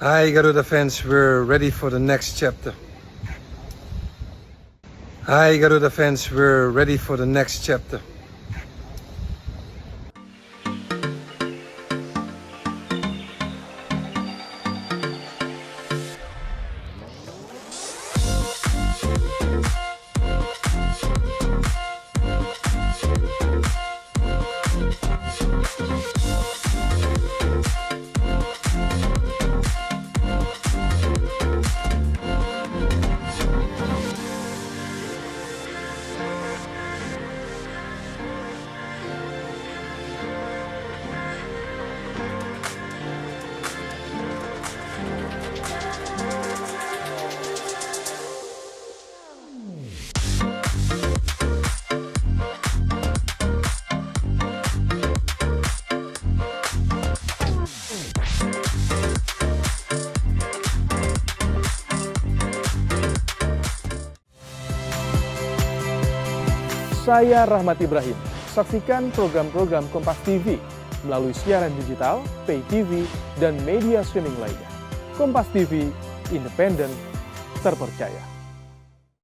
Hi Garuda fans, we're ready for the next chapter. Hi Garuda fans, we're ready for the next chapter. Saya Rahmat Ibrahim. Saksikan program-program Kompas TV melalui siaran digital, pay TV, dan media streaming lainnya. Kompas TV, independen, terpercaya.